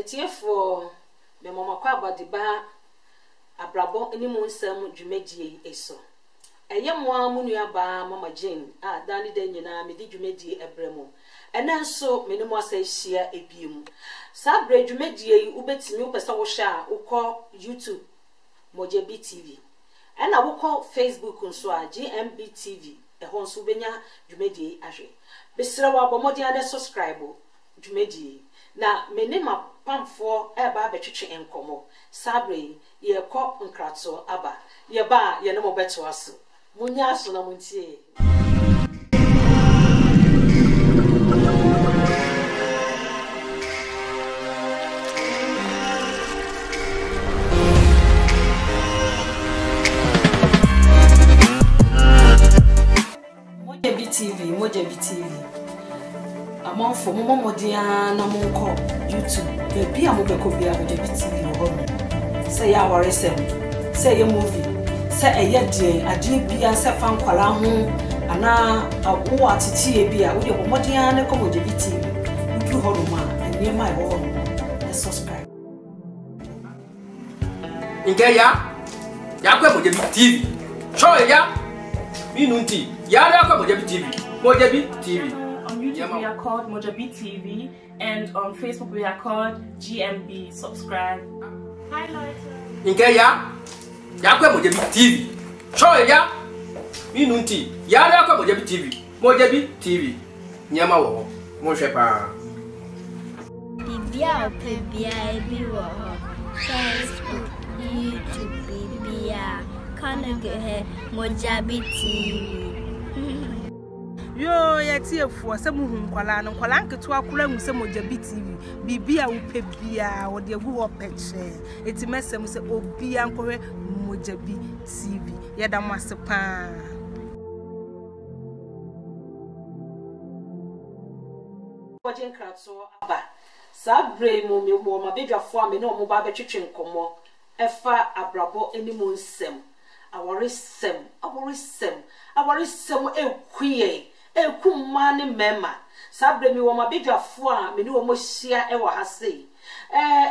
Etiefo me mama kwa abadiba abrabo eni mu nsam dwumadie eso. Eye moa mu nuaba mama Jane dani da nyina me di dwumadie ebremu. Ena nso me ne mo asahia ebiem. Sa bra dwumadie ubetimi upesa wo hwa ukọ YouTube Mojebi TV. Ena wukọ Facebook nso a GMB TV ehon so benya dwumadie ahwe. Besira wa bomodi ade subscribe dwumadie. Na menema pamfo eba abetwetwe enkomo sabre ye kọ nkrato aba ye ba ye ne mo beto aso munya aso na muntie Mojebi TV amanfo momodia na monko YouTube bebi amobeko bia Mojebi TV ho say ya waresem say ya movie say eye die ade bia say fan kwala ho ana awo atete bia wo de momodia na ko Mojebi TV udu ho ma eni mai ho na subscribe ya kwa Mojebi TV show ya minunti ya kwa Mojebi TV Mojebi TV. On YouTube we are called Mojebi TV, and on Facebook we are called GMB. Subscribe. Hi Leute. Ya kwa Mojebi TV. Show ya minunti ya kwa Mojebi TV. Mojebi TV. Nyama wo mo hwe pa. Bibia opebia ebi wo Facebook, YouTube bibia. Kana ge Mojebi TV. Yo yetiefo asem hu nkwala no nkwala nketo akura mu se Mojebi TV bibia upebia wo de gu wo peche eti mesem se obia nkohwe Mojebi TV yeda masepa Ojen krato aba sabre mu me wo ma bedwafo ame na omo ba betwetwe nkomo efa abrabo eni mu nsem aworesem ekuye ekumma ne mema sabre mi wo ma bedwafo a me ne wo mo hia e wo hase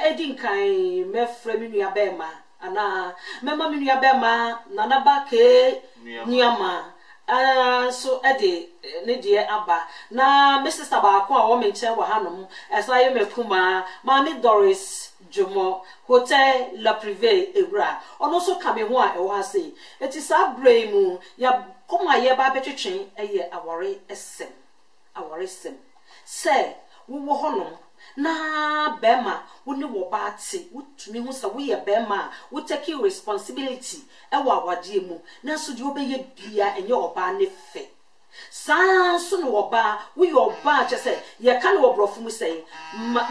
edi nkan mefre mi nua bema ana mema mi nua bema nana ba ke nuama so ede ne die aba na me sister ba ko a wo me nche wo hanom esa ye mekuma mami Doris Jomo Hotel La Privé Ebra ono so kame ho a e wo hase eti sabre mu ya koma ye ba betwetwen eye awore sem se wo honom na bema woni wo ba ate wotumi hu sa wo ye bema wo take responsibility e wo awade mu na so de obeye bia enye oba ne fe san so no oba wo ye oba che se ye ka no obrofo mu say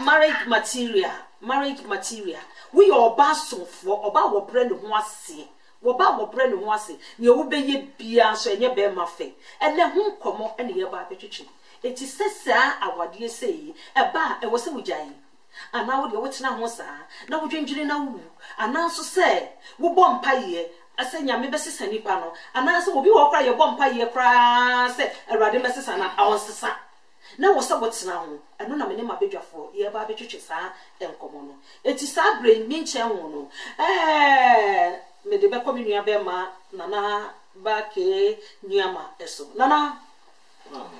marriage material wo ye oba somfo oba wo bre ne ho ase ne wo beye bia so enye bema fe ene hu nkomo ene ye ba betwetwe eti sesa awade sei eba e wo se wugyan ana wo de wotena ho saa na wo dwendwire na wu ana so se wo bom paye asenya me besesa nipa no ana so obi wo kra ye bom paye kra se awade mesesa na awonsesa na wo se wotena ho eno na me ne mabedwafo ye ba betwetwe saa enkomo no eti saa brain mi nche ho no me de be kominua be ma nana ba ke nuama eso nana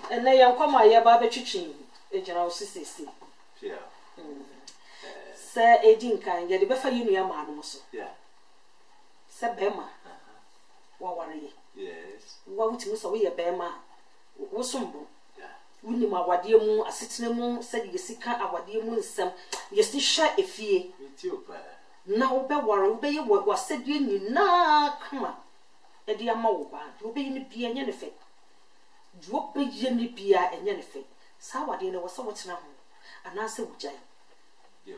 ene ye nkoma ye ba betwitwin ejira osisisi se edi nkan ye de be fa yinua ma no so se be ma wa ware yes wa wuti so we ye be ma wo sombo wuni ma wade mu asetene mu se de sika awade mu nsem ye si hwa efie na wo be ware wo be ye wo asedue nyina kama edi ama wo ba wo be ni bia nya ne fe wo be ye ni bia enya ne fe sa wade ne wo so wotena ho ana se wugyan yo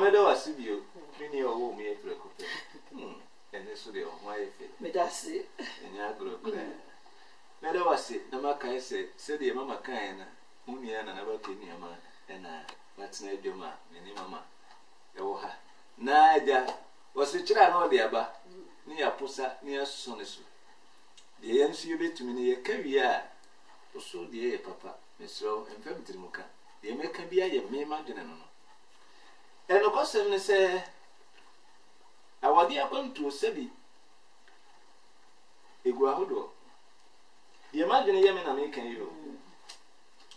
me da wasibio mini owo mi e preko pe ene so de o ma e fe me da se enya agro kra me da wasi na maka se de mama kan na munia na ba ke ni ama ena batena edoma ni mama e wo ha na ja wasi kira na o de aba ni ya posa ni ya so ne so de yan su yebetumi ni ye kawia so de ye papa mesro emfam tirimuka de me ka bia ye me ma dene no no kosem ne se awade akwantu sebi egu ahodo ye madwene ye me na me kan yo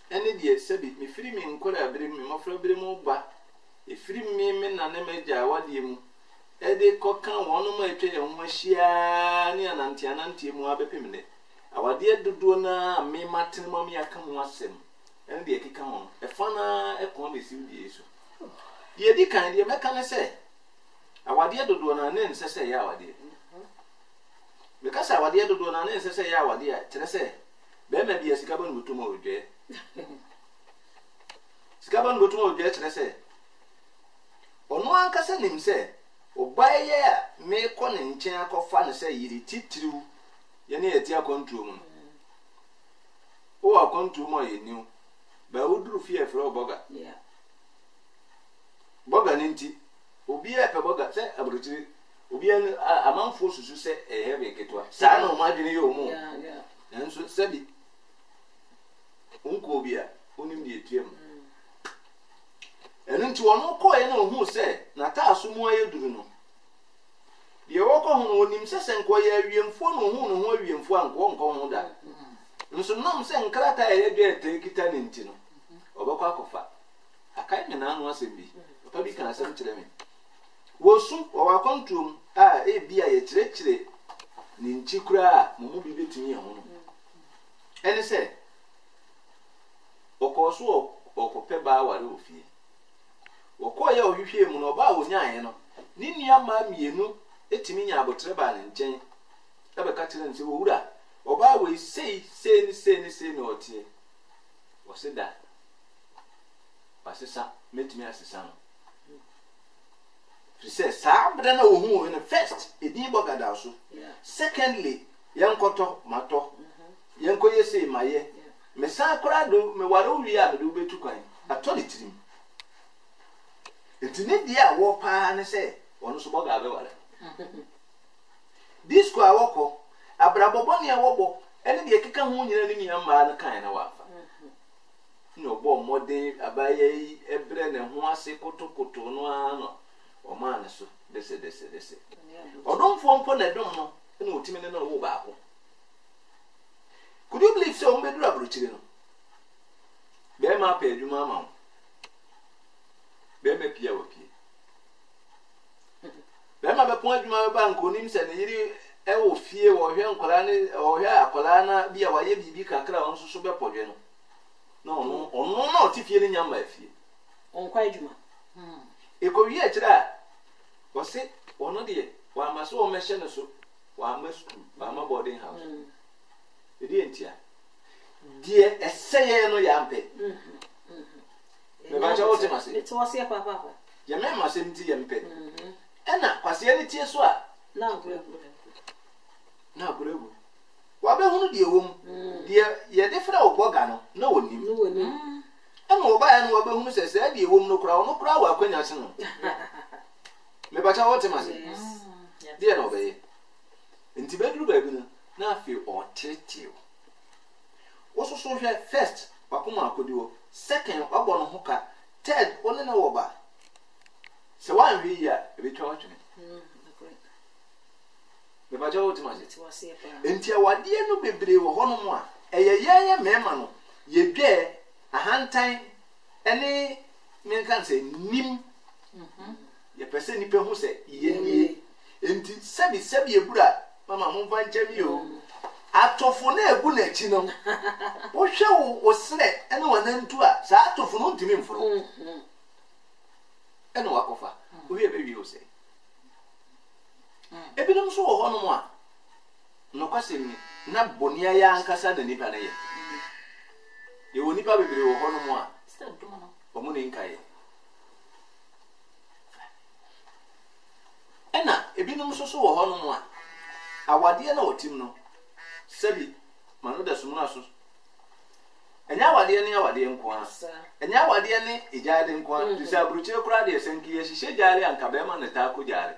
ene de sebi me firi me nkora abere me mofra abere mu ba e firi me na ne meja awade mu ede kokan wono ma etwe ye ho ahia ne anantie mu abepem ne awade dodo na me maten ma me aka mu asem ene de kika ho e fana e kon be si die so ye di kan de meka ne se awade dodo na ne nse se ya awade because awade dodo na ne nse se ya awade a kire se be ma bi asika ba no to ma odwe sika ba no to ma odwe kire se ono anka se nim se obaye a me ko ne nchen akofa ne se yiri titiriu ye ne yeti akontu mu o akontu mu ye niu ba uduru fie fro boga boga ninti obi e pe boga se abrotiri obi amanfo susu se ehebe ketwa sa na o madwene ye omu enso sebi unko obi a onim de etuem enu nti wono ko ye na ohu se na ta asomu aye duru no de woko hu onim se senko ye awiemfo no hu no hu awiemfo anko nko hu da nso nam se nkrata ye de ete kita ne nti no obekwa akofa akai me na anu asembi papa bi kan asem kire me wosu wakontum a bia ye kire ni nchi kura mu bi betumi ye ho no ene se okoso okope ba ware ofie wokoye ohwehwe mu no ba wonyaye no ni nua ma mienu etimi nya abotre ba ne nchen ebe ka kire nse wo wura oba we sei no otie oseda pasesa metimi asesa no fise sa brana ohu no first edin bogada so secondly yankoto mato yankoye sei maye me sa kora do me ware owi a do betu kwan atolitirim etine dia wo pa ne se ono so boga be ware disco awoko abrabobo ne awobo ene de keka hu nyina ni nyama na kan na wafa no bo modern abaye ebre ne ho ase kotokoto no ano o ma ne so dese odonfo mpo na dom no ene otimi ne no wo baako could you believe so mbe dura brochire no be ma pa adwuma ma be me pia wa pie be ma be pon adwuma ba nko nim se ne yiri e wo fie wo hwe nkola ne o hwe akola na bia wa ye bibi kakra won so be podwe no no ono na otifie ne nyamba afie onkwa adwuma ekowi a kira wo se ono de wa maso o mehye ne so wa ma school wa ma boarding house edi entia die eseye no ya mpe me ba cha wote mase it was here papa ya me mase nti ya mpe ena kwase ne tie so a na guregu wa be hunu die wom die ye defra oboga no na wonim ena oba ya no wa be hunu sese die wom no kura wa akwanya se no me ba cha wote mase die no be nti bedru ba bi no na afi o tete woso so hwe first wakoma akodiwo second wabo no hoka third one na wo ba se wan wi ya ebetwa watwene me ba jawo timase enti awade no bebre wo hono mo a eyeye mema no yedwe ahantan ene menkan se nim ye pese ni pe hu se yenie enti sebi ebura mama mo van chemi o atofo na egu na chi no wo hwe wo sere ene wana ntu a sa atofo no ntimi mforo ene wakofa wo ye bewi o se ebinom so wo hono mo a no kwasem ni na bonia ya ankasa na nipa na ye ye wo nipa bebre wo hono mo a omo ne nkaye ena ebinom so wo hono mo a awade na otim no sebi manu da sumuna so enya awade ne awade nko a enya awade ne ijade nko a disa bruche kura de senki ye hihye jare anka be ma ne ta ko jare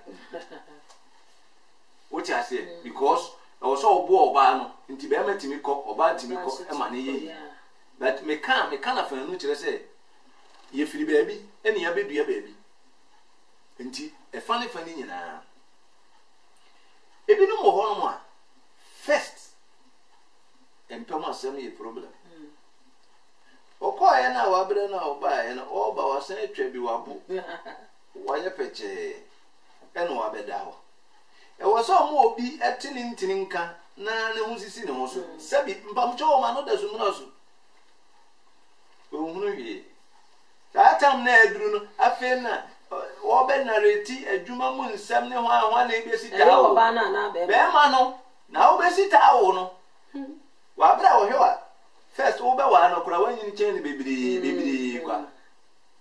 what you say because also obo oba no nti be ma timi ko oba timi ko e ma ne ye but me kan na fa nu kire say ye firi baabi ene ya bedua baabi nti e fani nyina ebi no mo ho no a first empem asem ye problem okoye na wabre na oba ye na oba wasan atwa bi wabo waye peche eno wabeda ho e wo so mo obi etini nka na ne hu sisi ne ho so sabi mpamcho ma no da so na so ohunu wie tatam na eduru no afi na wo be narrate adwuma mu nsem ne ho ahwa na ebesi ta wo ba na be ma no na wo besi ta wo no wa bra wo hwa first wo be wa no kura wanyi nchen ne bebiri kwa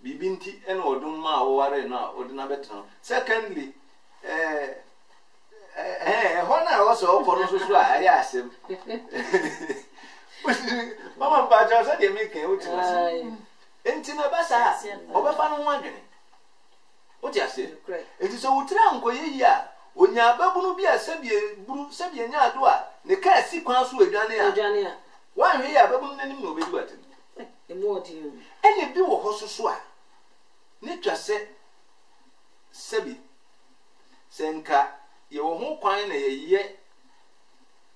bibinti ene odum ma wo ware na odina betno secondly hona also ko no so ari asem mama ba ja so de make o ti wasi enti na basa obefa no ho adwene o ti ase enti so wutira nkoye yi a onya babunu bi asebie nya ado a ne ka si kwan so adwane a wan hwe ya babunu nanim no obedi watem emu odi ene bi wo hososo a ne twase sebi senka ye wo ho kwan na ye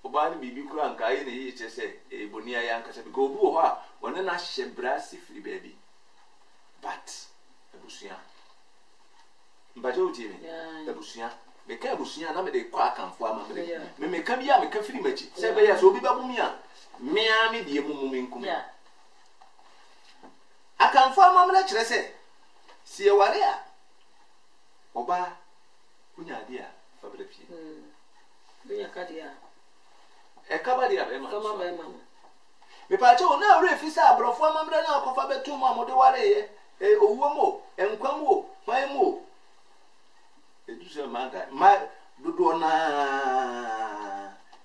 oba ni bibi kura nka ye na ye chese eboni ya nkasa bi go obi wo ho a wona na hye brasi free baby but ebusuya mbaje uti me ebusuya me ka ebusuya na me de kwa akanfo ama me ka bia me ka free machi se be ya so obi babu mi a me a me die mumu me nkum akanfo ama me na kire se si e ware a oba kunya dia fabra fie kunya kadia e kabadia be ma kama be ma me pa che ona ore fi sa abrofo ama me na akofa betu mu amode ware ye owuo mo enkwam wo hwan mo eduse manga ma dodo na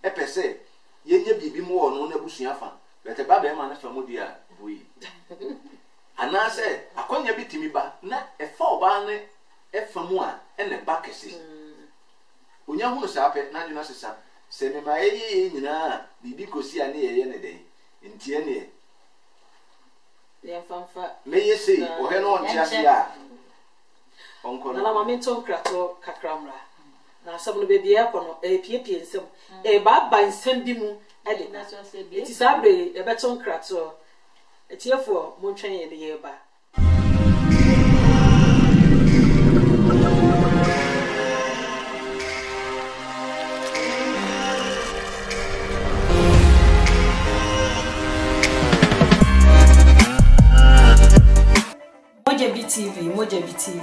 epese yenye bibi mo ono na busua fa bete ba be ma na fa modi a boyi anase akonya bitimi ba na efa oba ne efa mu a ene ba kesi onya hunu sa pe na dwuna sesa se me ma ye nyina bibi kosi a ne ye ne den ntie ne ye fanfa me ye sei o he no ontia a onko na ma mento krato kakramra na asem no bebi e kono piepie nsem ba nsem bi mu ade na so se bi ti sabre e beton krato etiefo mo ntwen ye de ye ba Mojabi TV.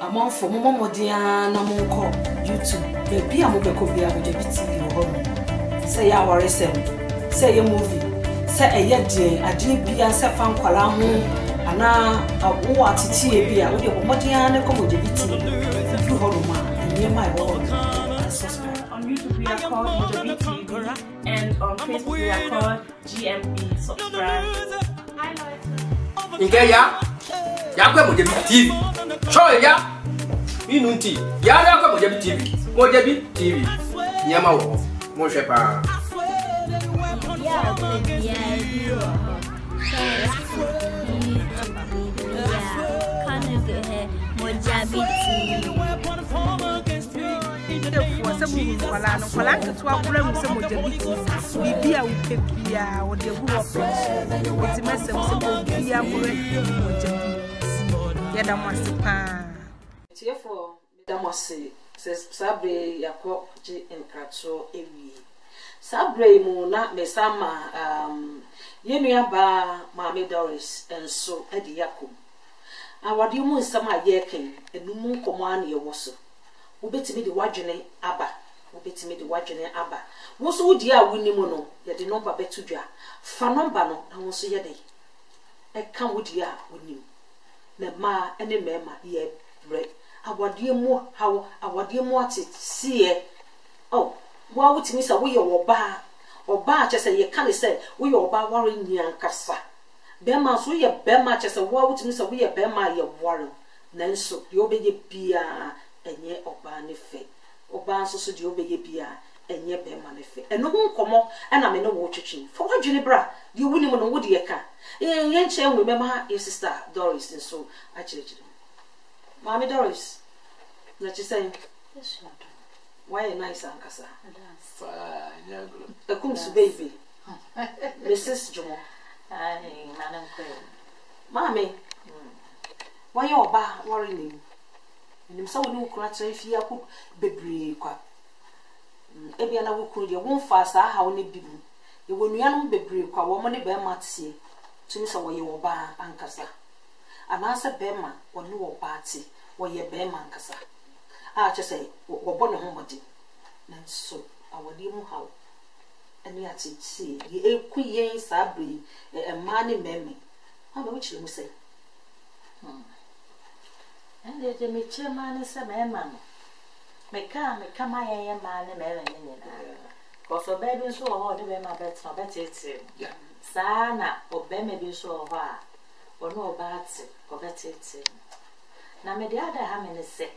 Amonfo momodia na monko YouTube. Bebi amobeko bia Mojabi TV ho. Say ya worry sem. Say ya movie. Say eye die ade bia se fa nkwala ho ana awo atiti bia wo de momodia na ko Mojabi TV. Fu ho ma anye mai ho. Subscribe. On YouTube we are called Mojabi TV and on Facebook we are called GMB. Subscribe. Highlights. Ingeya yakwe Mojabi TV. Show ya minunti. Ya yakwe Mojabi TV. Mojabi TV. Nyama wo. Mo hwe pa. Ya Mojabi TV. Kwala no kwala ketu akura mu se Mojabi TV bibia wo pepia wo de gu wo pe eti mesem se bibia kore Mojabi yeda mwasipa tiefo medamose se sabre yakọ je enkrato ewie sabre mu na mesama yenua ba Maame Doris enso edi yakom awade mu nsam a yeken enum nkomo an ye woso obetimi de wadwene aba wo so wodi a wonimu no ye de number betudwa fa number no na wo so ye de e ka wodi a wonim na ma ene mema ye bre awade mu hawo awade mu atsie oh wa wutimi sa wo ye oba chese ye kan se wo ye oba ware nyankasa bema so ye bema chese wo wutimi sa wo ye bema ye ware nanso de obeye bia enye oba ne fe oba so de obeye bia enye bema ne fe eno ho nkomo na me ne wo twetwe for wadwene bra de wuni mu no wo de ye ka ye nche enwe mema ye sister Doris nso a chirechire Mommy Doris. Let you say, Yes, you do. why a nice ankasa? Fine, Yagro. A coons baby. Mrs. Jomo. Aye, Madam Quay. Mammy, why your bar worrying? And him so new crutch if you could be brave. Ebi ana wo kuru de won fa sa ha wo ne bi mu e wo nuanom bebre kwa wo mo ne be ma tie tumi so wo ye wo ba ankasa ana se be ma wo ne wo ba tie wo ye be ma ankasa a che se wo bo ne ho modi na so awodi mu ha ani ati tie ye eku yen sa bri e ma ne meme ha ba wo chire mu se And the Mitchell se me ma no Meka my man and Melanie. Cause a baby so hard to be my bed, no better it's him. Sana, or baby be so hard, or no bad sick, or better it's him. Now, me the other hammer is sick.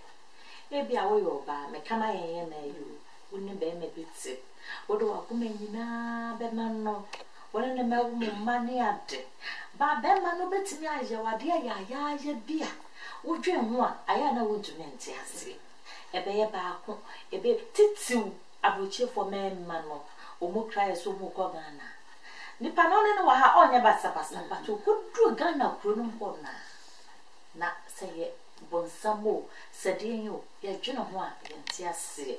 Maybe I will buy, make my you, wouldn't be me bit sick. What do I come in now, bedman no? What in the melon money at it? But bedman no better me as your dear, ya beer. Would dream one, I know to mention. Ebe baako ebe titiu abuche for men mano omo cry so mo ko Ghana nipa no ne no wa ha onye basa but okudru Ghana kuro no mpo na seye bonsamo sedenyo ye dwene ho a ye ntiase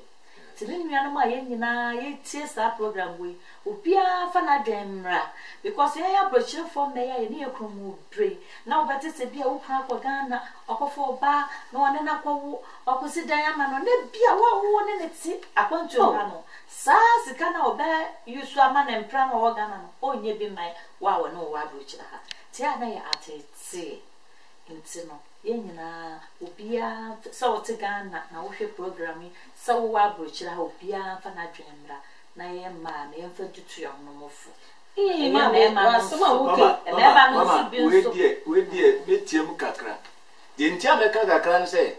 tini nnuano ma ye nyina ye tie sa program we obia fa na dwemra because ye abuche for me ye ne ekromu bre na obete se bia wo kra ko Ghana okofo ba na one na kwawo okosi dan ama no ne bia wo ne ne ti akwantu no sa sika na oba yusu ama na mpra na wo Ghana no onye bi mai wa wo no wa abuche ha ti ana ye atete intino ye nyina obia sa wo te Ghana na wo hwe programming sa wo wa abuche ha obia fa na dwemra na ye ma na ye fa tutu yo no mofu mama sama okay mama we die metiem kakra de ntia meka kakra ne say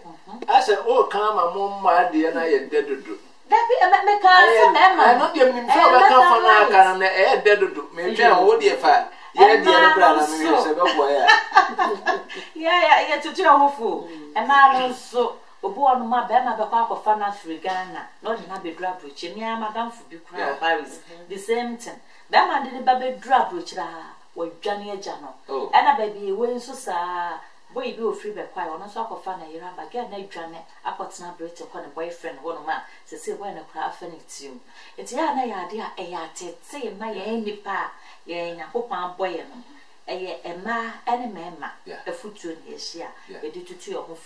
ase o kan ma mo ma de na ye dedodo dabi me ka se mema no de nim so be kan fa na aka na e dedodo me twa wo de fa ye de na bra na me se be boy ya tutu yo mofu e ma no so obu onu ma be ma be kwa akọfa na Ghana no de na be dra broche ni madam fu bi kura Paris the same thing that man did baby drop which was Johnny Jano. And a baby when so sa boy be free by quiet on a sort of fun. You have again, no Johnny. I got not break to call a boyfriend, one man, to say when a craft finished you. It's ya no idea, a yard, say my any pa, ye, and I hope my boy a ma and a mamma, a foot to his year, a did to your home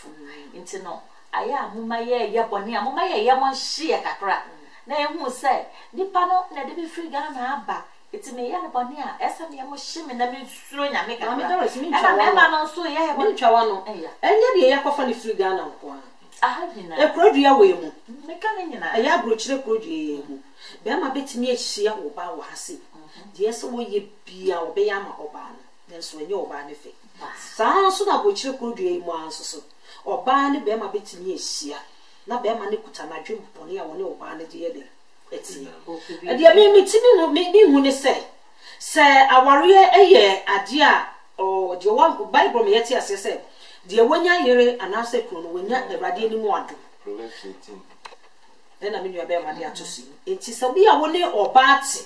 into no. I am my year, Yabonia, my year, one sheer crack. Nay, who say, Nipano, let be free Ghana back. It's me and Bonia, as I am shimming the mean throwing and make a Doris mean. I also, yeah, one chawano, and yet the Yakofani free Ghana. I have a prodia way, Mecanin, a yabruch the prodia. Bema bit me a sheer or bow hasi. Yes, so ye be our Bayama or ban, then so your benefit. Sounds so that which you could do once or ban Bema bit me a sheer. Na be ma ne kuta na dwem pone ya woni oba na de ye eti e de me timi no me hu ne se aware eye ade a o de wa Bible me yeti ase se de wonya yere anase kro no wonya Awurade ani mu ado Proverbs 18 na me nua be ma de atosi enti se bi a woni oba ati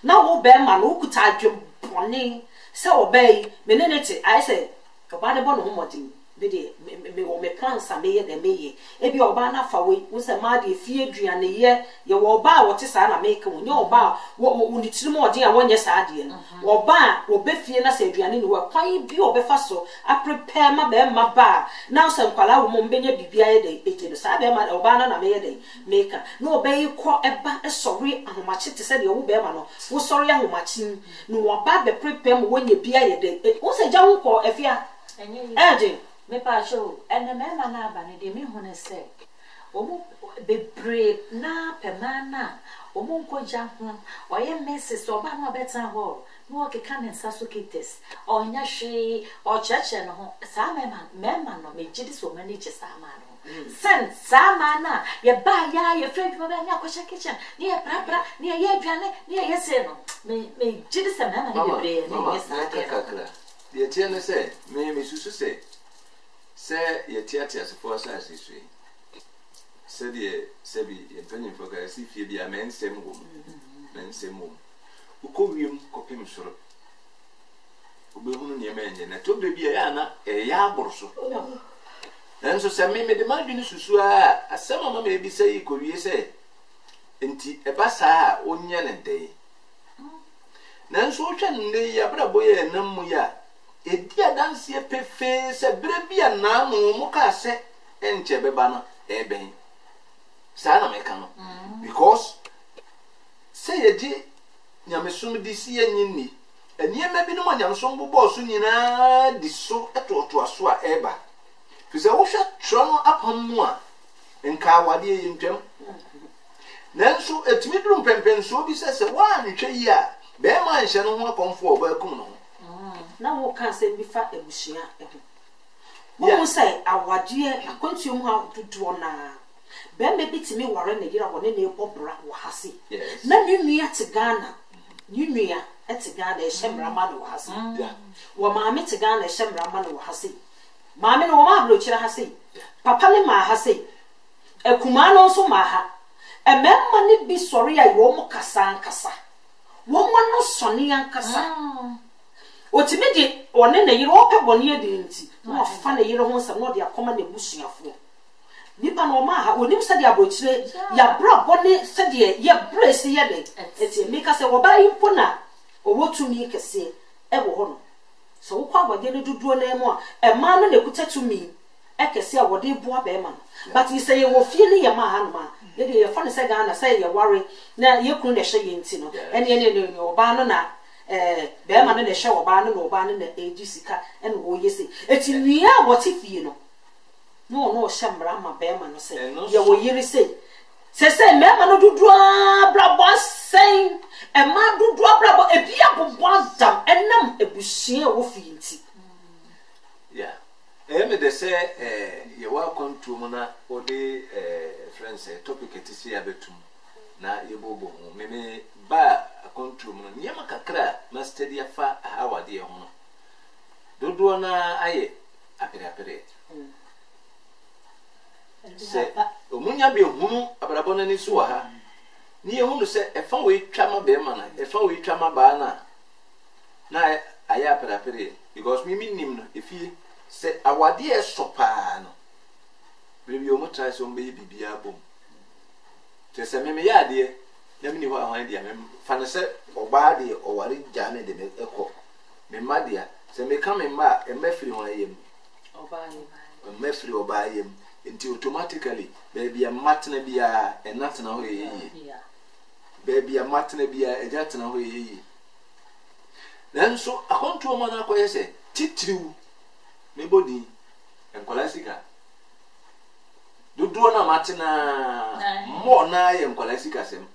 na wo be ma no kuta adwem pone se oba yi me ne ti ai se oba de bo no homodin me plans a meye de meye ebi oba na fa we wo se ma de fie aduane ye oba a wo te sa na make wo nye oba wo ni tirimo ode a wonye sa ade no oba wo be fie na sa aduane ni wo kwan bi obe fa so a prepare ma be ma ba na so nkwala wo mo benye bibia ye de ete do sa be ma oba na meye de make no oba yi ko eba esori ahomache te se de wo be ma no wo sori ahomache no oba be prepare mo wonye bia ye de wo se ja wo ko efia enye me pa show and the man na ba ne de me hu ne se omo bebre na pemana omo nkoja ho oye message oba na beta ho no o ke kan nsa so kites onya hwe o cheche no ho sa mema no me gidi so manage sa ma no sen sa ma na ye ba ya ye friend mo ba nya ko kitchen ni e bra ni ye aduane ni ye se no me gidi sa mema ni bebre ni ye sa kakra de tie ne se me susu se say ye theatre for us is said ye sebi ye penny for guys if ye be a man same woman ukowiem kopem soro obehunu ne menye na to be ya na ya aborso nanso se me de madwene susu a asema mama e bi sai kowie se enti eba saa onye ne dei nanso hwa ne ya brabo ye nam ya edi adanse pefe se bre bia na no mu ka se enche beba no eben saa na meka no because say ye di nyamesum di si anyini eniema bi no nyamesum bobo so nyina di so etoto aso a eba fize wo hwa tro no apam mu a nka wade ye ntwam nanso etimi drum pempenso bi se wa nhwe yi a be ma nhye no ho akomfo oba kum no na wo ka se bi fa ebusia wo say awade akontuom ha dudu na bembe bitimi ware na yira wone na ebobra wo hase na nunua te Ghana nunua ete Ghana e shemra ma no hase wo maame te Ghana e shemra ma no hase maame no wo ma bro kira hase papa ne ma hase ekuma no so ma ha ememma ne bi sori ayi wo mo kasa wo mo no soni ankasa otimi di one na yira wo pe bone edi nti wo fa na yira ho nsam no de akoma na ebusuafo nipa no ma ha onim se de abochire ya bra bone se de ye brace ye de eti me ka se wo ba impo na owotumi kese e wo ho no so wo kwa agwade ne duduo na emu a e ma no na kutatumi e kese a wo de boa be ma no but you say ye wo fie ne ye ma ha no ma ye de ye fa ne se Ghana say ye ware na ye kunu na hye ye nti no ene ne oba no na be ma no na hye oba no na oba no na eji sika ene wo ye se eti nwia wo ti fie no no shambra ma be ma no say ye wo yiri say me ma no dudu brabo sen e ma dudu brabo e bia bobo adam enam ebusie wo fi nti yeah me de say ye wa kontu na ode friends topic etisi abetum na ye bobo me ba kontu mo nyama kakra na study afa awade ho dudu na aye apere se omunya be hunu abrabona ni so ha ni ehunu se efa we twama be ma na efa we twama ba na aya perapere because me nim no efie se awade e sopa no bebi o mo try so mbe bibia bom te se me ya de na me ni ho ahwan de me fa no se oba de oware ja na de me ekọ me ma de se me ka me ma e mafiri ho ayem mafiri oba ayem nti automatically baby a matna bia e natna ho yeyi baby a matna bia e jatna ho yeyi nanso akonto mo na akoye se titiriu me body enkolasika dudu na matna mo na ye enkolasika sem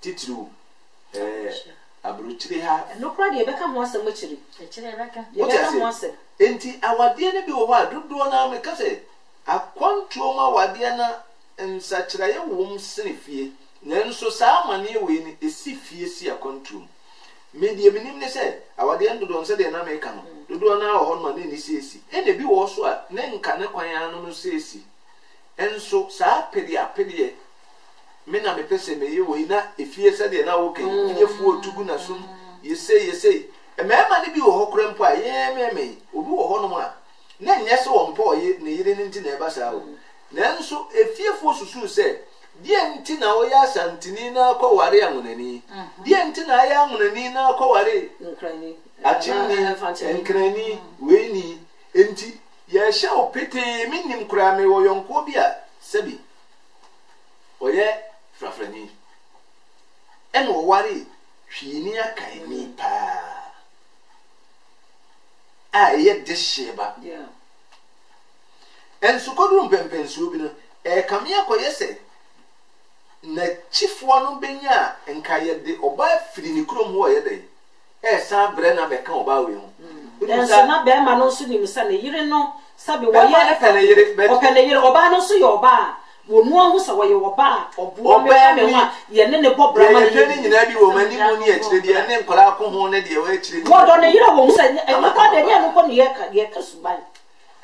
titiriu abruchire ha no kra de beka mo asem chiri beka mo asem enti awade ne bi wo ha dudu na me kase akontroma wade na nsachiraye wom senefie nanso saa mane we ni esifie si akontrom medie minim ne se awade ndodo nse de na meka no dodo na ho no na ni siesi ene bi wo so a ne nka ne kwan anu no siesi enso saa pedi me na me pese me ye we na efie se de na wo kan nyefu otugu na so yesei e mema ne bi wo ho krempo a ye meme obi wo ho no a na nyese wo mpo ye ne yire nti na eba saa wo nanso efiefo susu se die nti na wo ya santini na akọware anwonani die nti na ya anwonani na akọware nkrani nkrani weni enti ya sha opete minim kura me wo yonko bia sebi oye frafrani en wo ware hwini akai ni pa ye desheba en sukodum pempensu bi no kame akoye se na chifo no benya enka ye de oba firi ni krom ho ye de sa bre na beka oba we ho enso na be ma no so ni misa na yire no sabe wo ye opele yire oba no so ye oba wonu ahu sa wo ye oba obo me ka me ho ye ne ne bobra ma ye ni nyina bi wo mani mu ni akire de ne nkola ko ho ne de wo akire wo do ne yire wo musa e ko de ne no ko ne ye ka suban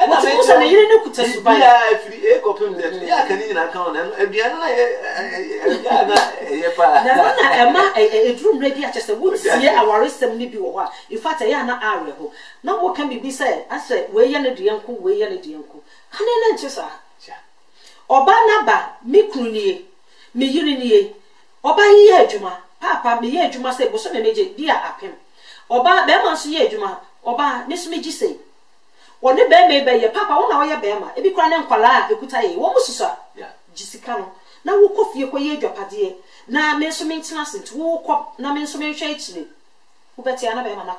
What was an eating could tell you by if you go from that, yeah, can you account and a room ready at just a wood, our system, maybe or in fact, I am not arrow. Now, what can be said? I said, way and the uncle, way and the uncle. Can I answer, sir? Obanaba, me crony, me urine, Oba ye, Juma, Papa, me ye, Juma say, was so many dear up him. Oba, Bemas ye, Juma, Oba, Miss Midgy say. One the bear may be your papa, one hour bema, if you cry and quala, you could say, what was sir? Jessica. Now walk off your quay, your paddy. Now, Miss Maintenance, to walk up, now Miss Maintenance. Who bet you another man?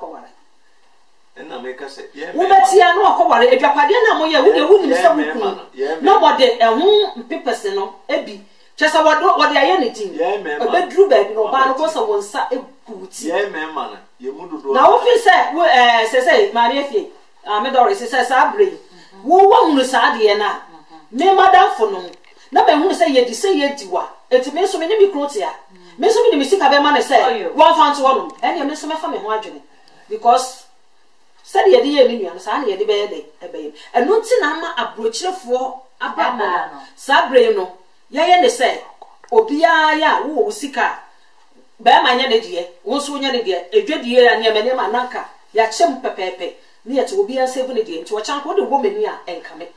And I make us say, yeah, Ubeti ya no akoware edwapade na moye wo ni se wuku no bode ehun pepese no ebi chesa wode aye ne din obedru ba bi no ba no ko so wonsa ekuti yeah me man ye mududo na wo fi se mari afie me dore se sabre wo hunu sa de na me madafo no na be hunu se ye di se ye diwa eti me so me ni bi krotia me so me ni misika be ma ne se won fan to wono ene me so me fa me ho adwene because said ye de me nuan sa na ye de be de ebe eno nti na ma abrochirefo ababa sabre no ye ne se obia ya wo sika be ma nya ne de wo so nya ne de edwadie ya ne me ma nanka ya chem pepepe ne ye te obia save ne de nti wo chan ko de wo mani a enkame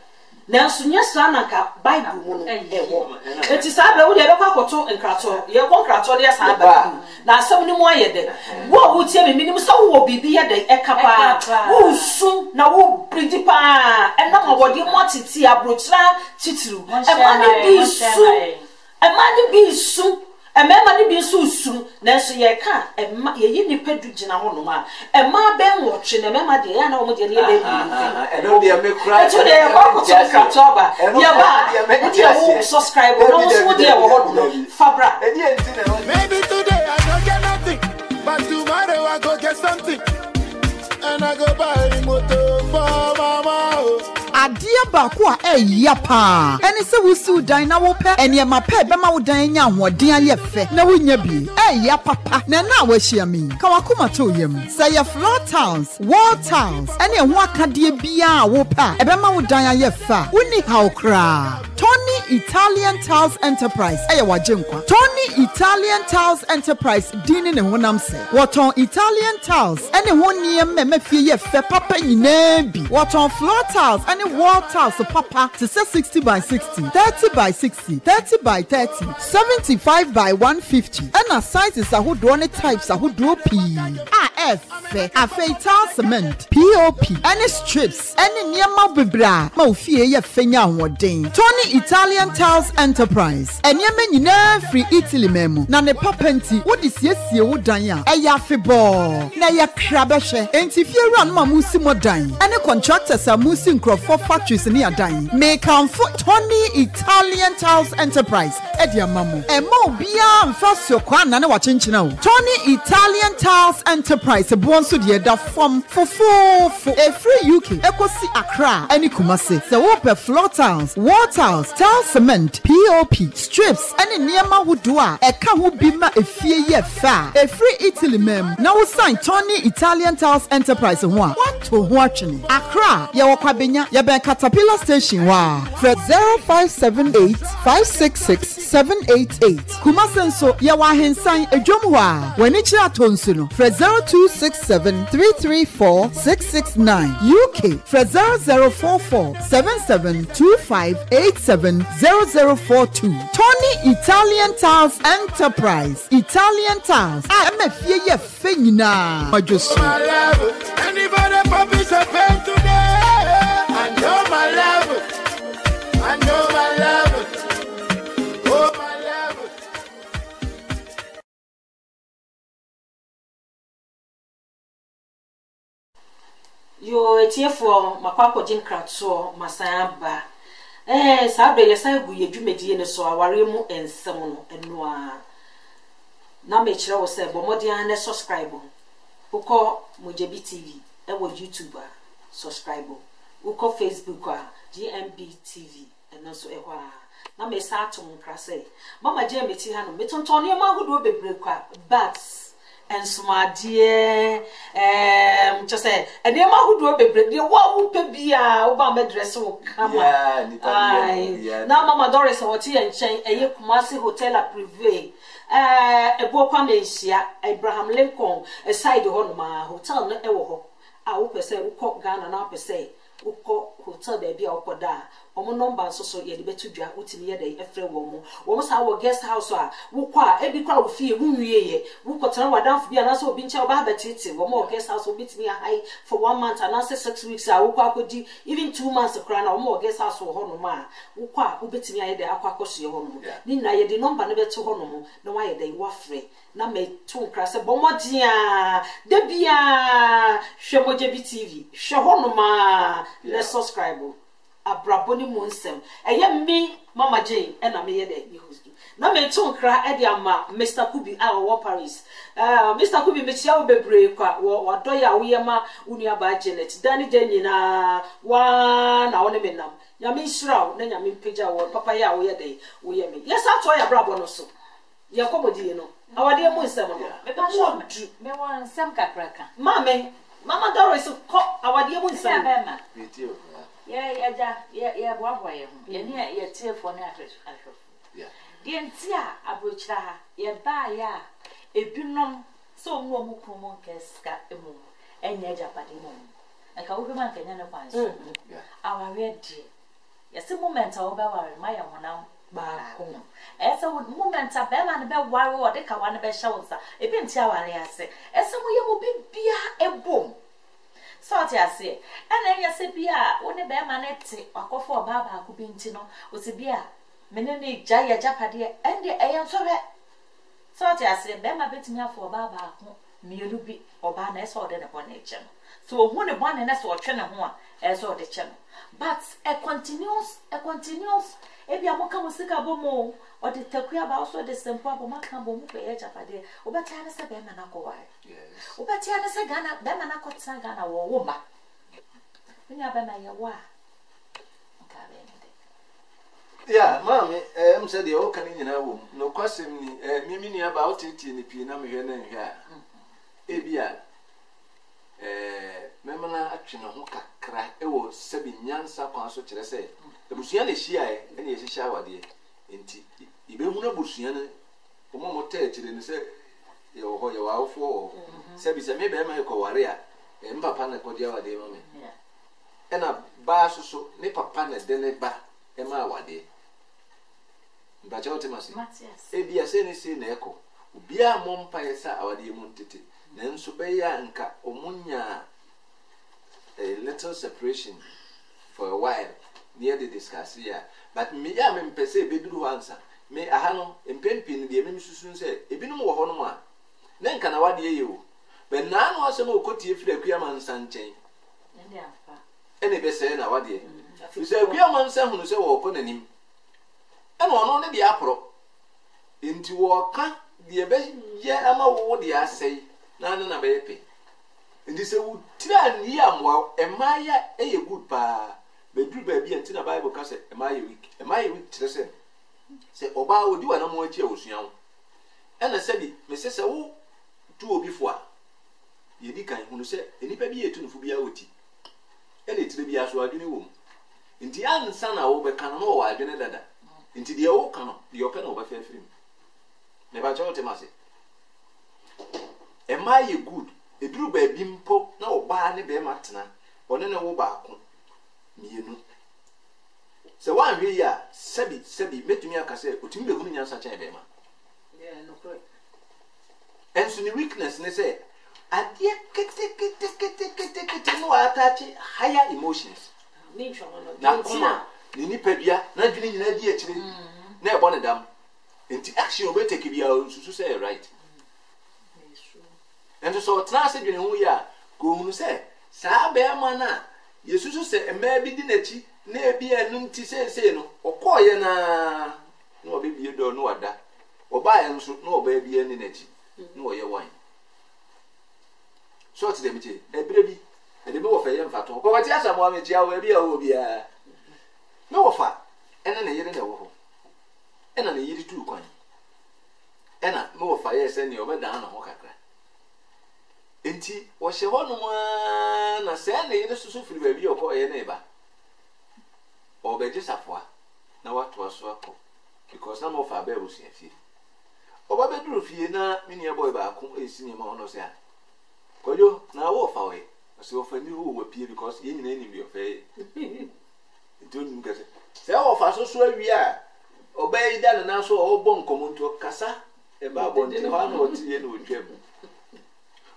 nanso nya sa nanka bible mu no ewo eti sabre wo de be kwa koto nkrato ye ko nkrato de sa ba na asem ni mu ayede wo tie me minim so wo bibi ye de ekapa wo su na wo principal ena mo wodi mo titi abrochira titiru e ma ni bi su emema ni bi su nanso ye ka ye yi nipa du gina ho no ma ema be nwotwe na emema de ya na wo de ne be e no de me cry e to de e ba ko to ba ye ba subscribe no wo de wo ho no fabra maybe today I don't get nothing but tomorrow I go get something and I go buy motor for mama adia ba ko a eya pa eni se wusu dan na wo pe eni ma pe be ma wo dan nya hoden aye fe na wonya bi eya papa na na wa hia mi ka wakoma to yem say ya floor tiles wall tiles eni ho akade bia wo pa e be ma wo dan aye fa woni how kra Tony Italian Tiles Enterprise eye wajenkwa Tony Italian Tiles Enterprise dini ne honam se woton Italian tiles eni ho niem me fie ye fe papa nyina bi woton floor tiles eni wall tiles papa to say 60 by 60 30 by 60 30 by 30 75 by 150 and sizes ahodo ne types ahodo p afe tile cement pop any strips any niema bebra ma ofie ye fenya hoden Tony Italian Tiles Enterprise enyema nyina free Italy memo na ne papanti wodi siesie wo dan a eya afebo na ya krabehwe enti fie run ma musi modan ene contractors a musi nkrofo factories ni adan make am for Tony Italian Tiles Enterprise edi amamu emo bia mfasio kwa na ne wachenchina o Tony Italian Tiles Enterprise bonso de da form fofofo e free UK ekosi Accra eni Kumasi se wo pe floor tiles wall tiles tile cement pop strips eni niema wudo a eka ho bi ma efie ye fa e free Italy mem na wo sign Tony Italian Tiles Enterprise ho a wato ho atwene Accra ye wo kwabenya ye ben Caterpillar station wa for 0578 566 788 Kumasenso ye wa hensan edwom wa wani kira atonsu no for 0267 334 669 UK for 0044 7725 870042 Tony Italian Tiles Enterprise Italian Tiles amefie ye fenyina majosu anybody publish a pen today I know my love oh my love yo etiefo makwakọ jinkrato masamba sabe yesa gu yedwumedie ne so aware mu ensem no eno a na me kire wo se bomodian ne subscribe uko Mojabi TV ewo YouTube a subscribe uko Facebook a GMB TV eno so ehwa na me sa atom nkra se mama je meti ha no metonton ne ma hodo bebre kwa bags ensumade just say and dem ahodo bebre de wo pe bia wo ba me dress wo kama na mama Doris what ye nchen eye Kumasi Hotel a Privé ebo kwa me hia Abraham Lincoln side ho no ma hotel no e wo ho a wo pese wo kọ Ghana na pese wo kọ hotel ba bia wo kọ da omo number so ye de betu dua utimi ye dey efre wo sa wo guest house a wo kwa e bi kwa wo fie wo wieye wo kotena wadanfo bia na so obi nche wo ba betete wo mo guest house obi timi high for 1 month and 6 weeks a wo kwa akodi even 2 months kra na wo mo guest house wo ho no ma wo kwa wo betimi aye dey akwa akoso ye ho no ni na ye de number no betu ho no mo na wa ye dey wo frɛ na me to nkra se bomodia de bia hwe Mojabi TV hwe ho no ma le subscribe abraboni monsem eye mi Mama Jane na me ye de host na me to nkra e de ama Mr. Kubi our Paris Mr. Kubi me chia wo bebre kwa wo do ya wo ye ma unu aba Janet dani jenyi na wa na wo ne menam nyame israel na nyame mpagya wo papa ya wo ye de wo ye me yes ato ya brabo no so ye komodi no awade monsem no me wan sam kakraka Mama Doris ko awade monsem bema ya bwa ye hu ye ne ye tiefo ne ahwehwefo de ntia abrochira ha ye ba ya ebinom so mu omukumo nkeska emu enye japade mu aka wo bema nkanya ne kwanso awawe die yesi moment a wo ba ware ma ye honam ba ko ese moment a bema ne be ware wo de ka wa ne be hyewosa ebi ntia ware ase ese mu ye mu bibia ebom sort ya se ena nya se bia wo ne be ma ne te akofo oba ba ko bi nti no wo se bia menene jaya japade ende eyen so be sort ya se be ma betimi afo oba ba ko mielu bi oba na eso de ne bone eche no so ohu ne bone na so otwe ne ho a eso de che no but a continuous ebi amoka musika bomo o de takuya ba so de sempo abomaka bomo pe ye japade obata na se be ma na ko wa yes obata na se Ghana be ma na ko tsa Ghana wo ma nya be ma ye wa nka be ne yeah mami said the o kan nyina wo no kwasem ni mimi ni aba o tete ni pi na me hwe na nhwe a ebia memana atwe ne ho kakra ewo sebi nyansa kwa so kire se ebusua na hia ene yehihia awade enti ibehu na busua na omo taa kire ne se ye ho ye waafo sebi se me be ma ko ware a mpapa na ko dia awade mame ena ba so ne papa na de ne ba e ma awade mbacha otemasi ebia se ne se na eko obia mo mpa yesa awade mu ntete nanso be ya nka omunya a little separation for a while near the discuss here but me ya me mpese be duru answer me aha no empempin de me susun se ebinum wo ho no a ne nka na wade ye o be na no asem okotie fira kuya mansa nchen ende afa ene be se na wade se kuya mansa hunu se wo ko nanim ene ono ne de apro enti wo ka de be ye ama wo de asai na na be pe ndi se wu tira ni amwa emaya eye good pa be dru ba bi anti na Bible ka se emaya week tire se oba odi wa na mo achi awusua wo ena se bi me se wo tu obi fo a ye di kan hunu se enipa bi etu nufu bia oti ena tire bia so adwene wo nti ansa na wo be kan no wa adwene dada nti de wo kan no de ope na wo ba fa firim me ba chawo temase emaya good eduru ba bi mpo na oba ne be matena one ne wo ba ko mienu se wan hwe ya sebi metumi aka se otumi be hunu nyansa cha be ma no correct enso ni weakness ne se adie kete no attach higher emotions ni choma no na kuma ni nipadua na dwene nyina di akire na e bo ne dam enti action obe take bia susu say right ento so trase dwene hu ya ko hunu se saa be ma na yesusu se emma bi di nachi na ebi anum ti se no okoye na obe bi do no wada oba ya nso na oba bi ani nachi na oye wan so ti dem ti ebire bi ede bi wo fa ye mfato ko wati asamo amechi awo ebi a wo bia na wo fa ena na yire na wo ho ena na yiri tu kwan ena me wo fa ye se ni oba dan na ho kakra enti wo hye ho no na se na yire susu firi ba bi okọ ye na ba obeje safoa na watu aso akọ because na mo fa ba ebusu afie oba beduru fie na mini boy ba ko esi ni ma ono se a kojo na wo fa we so wo fa ni wo pie because ye nyina ni bi ofe don't you get it se wo fa so awi a oba yi da na so o bo nkomonto kasa e ba bo ndi ha na otie na otwam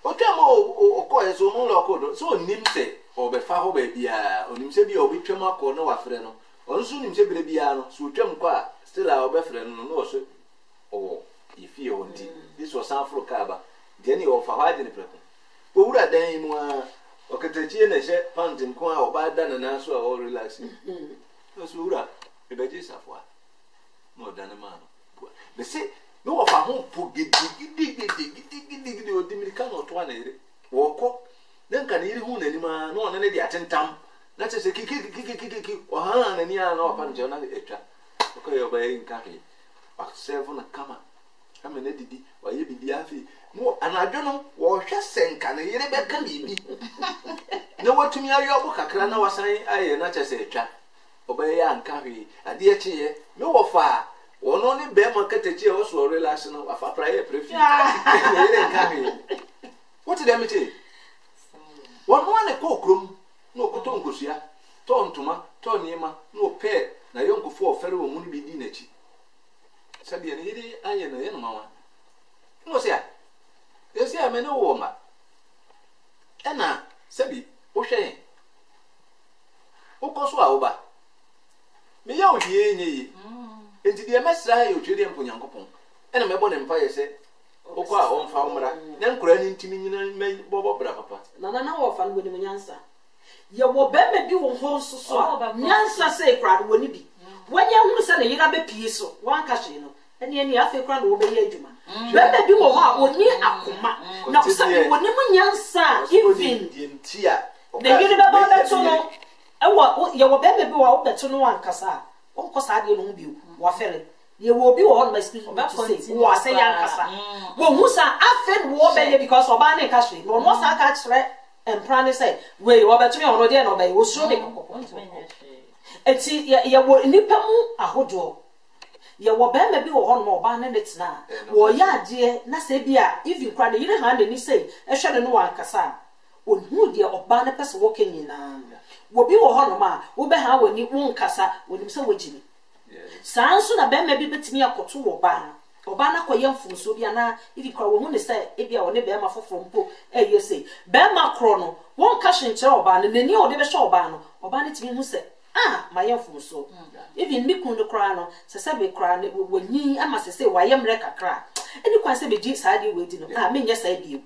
otwam o ko eso no lo ko do so nim se o be fa ho ba bia onim se bia o bi twam akọ na wa frɛ no onso nim se bire bia no so twam kọ a still a o be frɛ no no so o ifi o ndi this was Afro Kaba deni o fa ha de ne preko o wura dan mu a o ketachie na hye pant nko a o ba da na so a o relax so wura e be je safo a no dan ma no be se no wo fa ho po gidi o dimirika no to na ire wo ko na nka na ire hu na ni ma no na ne di atentam na che se kiki o ha na ni a na o pa nje na etwa ko yo ba yin ka he ba seven na kama kama na didi wa ye bibi afi mo anadwo no wo hwe senka na yire be ka bibi na watumi ayo abo kakra na wasan aye na che se etwa obaye ya nka hwe ade e cheye me wo fa wono ni be ma katachi e wo so relax no afa prayer prefi yire nka hwe what did them say wono ane ko krom no koto ngosia to ntoma to niema no pe na yonkofo ofere wo mu ni bi di na chi sabi na yiri aye na ye no mawa no sia esi amene wo ma ena sabi wo hwe ukoso a wo ba me ya ohie enyi enti de mesra ya otwede mponyankopon ena mebo ne mpa ye se ukọ a onfa umra na nkura ni ntimi nyina bobo bra papa na wo fa no ni nyansa ye wo be me bi wo ho soso a nyansa se kra no ni bi wanya hunu se na yira be pie so wan ka hwe no eni afi kra no wo be ye adwuma be me bi wo ho a oni akoma na usabi wo ni nyansa even dientia na yiri be ba beto no ewo ye wo be me bi wo beto no wan kasa o ko sa de no bi wo fere ye wo bi wo ho na speak wo ase yan kasa wo hu sa afi wo be ye because oba na ka hwe no no sa ka kire emprane say we wo beto me ono de no be wo so de kokoko eti ye wo nipa mu ahodo ye wo be me bi wo ho no oba na netina wo ya ade na se bia even kwa de yire ha de ni say ehwe de no wan kasa onhu de oba na pese wo kenyina wo bi wo ho no ma wo be ha wani won kasa wonim se wogini sanso na be me bi betimi akoto wo ba oba na koye mfumso bia na even kwa wo hu ne say e bia wo ne be ma foforo mpo eye say be ma kro no won ka hyenkere oba na nani o de be hye oba no oba ne timi hu say my mfumso even me kun no kra no se se be kra ne wonyi ama se se wa yemre kakra eni kwan se be ji sa de we di no me nya sa bi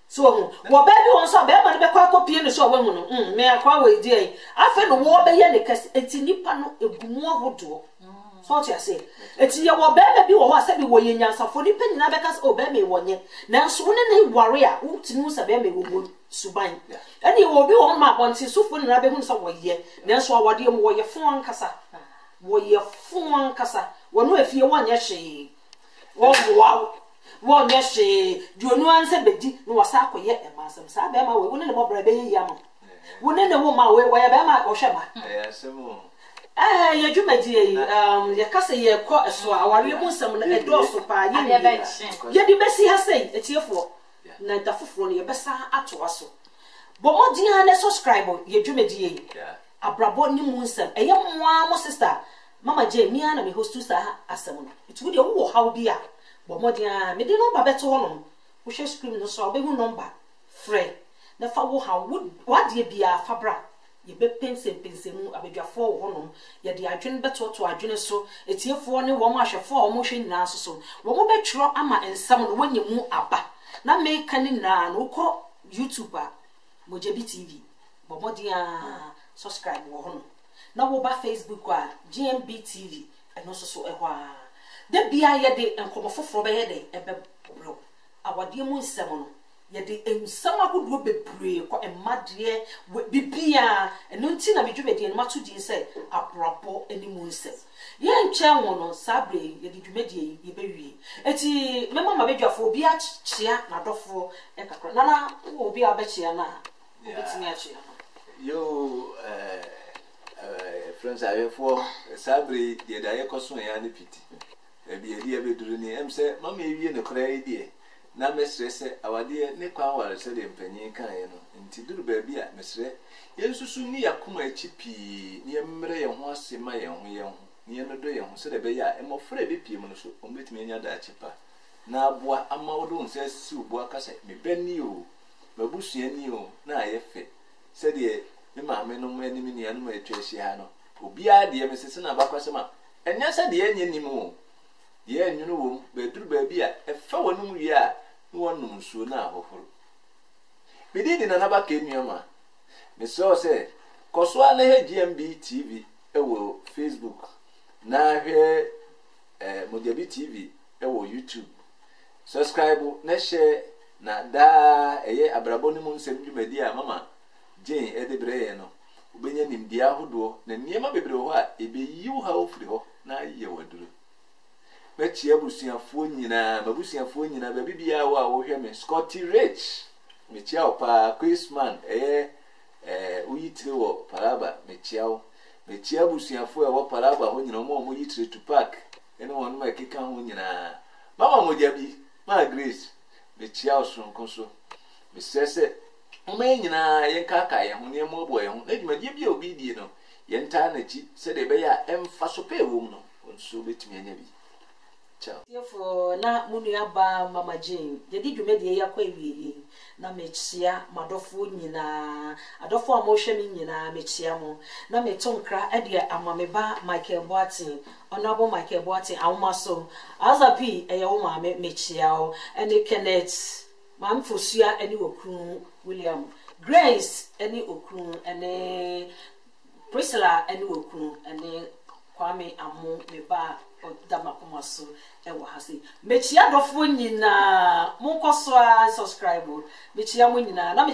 so wo be bi won so be ma de be kwa kopie no so wo hu no me akwa we di ai afa no wo be ye ne kasi enti nipa no egumu ahodo so ti ase enti ye wo be bi wo ho ase bi wo ye nyansafo nipa nyina be kasi o be me wonye nanso wo ne ne ware a wo tinu sa be me wo suban eni wo bi wo ma bonti sufo na be hu so wo ye nanso awode mu wo ye fon kasa wo no afie wonye hwe wo nye hwe duonu anse bedi no wasa akoye emasem sa be ma we woni ne mobra be yi am woni ne wo ma we ye be ma ohwe ma asemo ye dwumadi ye kase ye kọ eso aware mu nsem na edoso pa ye di besi ha sei etiefo na dafoforo ne ye besa ato aso bo modin na subscribe ye dwumadi ye abrabo ni mu nsem eye moa mo sister mama Jamia na me hostu sa asem no etu de wo ha obi a bo modin me de number beto hono wo hwe screen no so obehu number frɛ na fa wo ha wo de bia fabra ye be pensem abedwafo wo hono ye de adwene beto to adwene so etiefo ne wo mo ahwefo wo mo hwe nyina so wo mo betwro ama ensam no wanyemu aba na me kan na no ko YouTube a Mojabi TV bo modin subscribe wo hono na wo ba Facebook a GMB TV eno so ehwa de bia ye de enkomofoforo be ye de ebe bro awade mu nsem no ye de ensam ahodo bebre ko emade bibia eno nti na medwumede no mato din se abrabo animu nsem ye nche wono sabre ye de dwumede ye bewie eti mema ma bedwafo obi achia na dofo e kakra nana obi abechia na obetimi achia yo friends are for sabre de da ye koso ya ne piti ebi eri ebeduru ni emse mama ewie ne kora idie na mesre se awade ne kwa ware se de mpanyin kan ye no nti duru ba bi a mesre yensusu ni yakoma echi pi ni emre ye ho asema ye ho ni enodo ye ho se de be ya emofra be pie mu no so ombetimi nya da achipa na aboa amawodo nse si ubo akasa me bani o mabusua ni o na ayefe se de me maame no mo animi ni anu ma etwehye ha no obi a de mesese na bakwasema enya se de enye nim o ye nwunu wo be duru ba bi a efa wonum wie a no wonum nsuo na ahohoro bididi na naba ka enuama me so se koso a na he GMB TV ewo Facebook na hwe Mojabi TV ewo YouTube subscribe na share na da eye abrabo ni mu nsem dwumadi a mama Jane edebreye no ubenya nimdia hodo na niema bebre ho a ebeyiw ha ofri ho na ye waduru mechi abusuafo nyina babusuafo nyina ba bibia wo a wo hwe me Scotty Rich mechi opa Christmas uyitire wo Paraba mechi abusuafo e wo Paraba ho nyina mo yitire to park ene won ma keka ho nyina mama Mojabi ma Grace mechi osonkoso mesese nyina yenkaka ye ho ne mo bo ye ho na dwumadie bia obi die no yenta na chi se de be ya emfa so pe wo mu no onso betumi anya bi ciao yefo na munua ba mama Jane de di dwumadie yakwa ewie na mechia madofo nyina adofo amohwe mi nyina mechia mo na metonkra e de amameba Michael Boatin honorable Michael Boatin awmaso azapi eye wo ma mechia o ene Kenneth Mam Fosua eni okru William Grace eni okru ene Priscilla eni okru ene Kwame Amu meba odamakomaso ewa hasi mechia dofo nyina monkoso subscribe mechia mo nyina na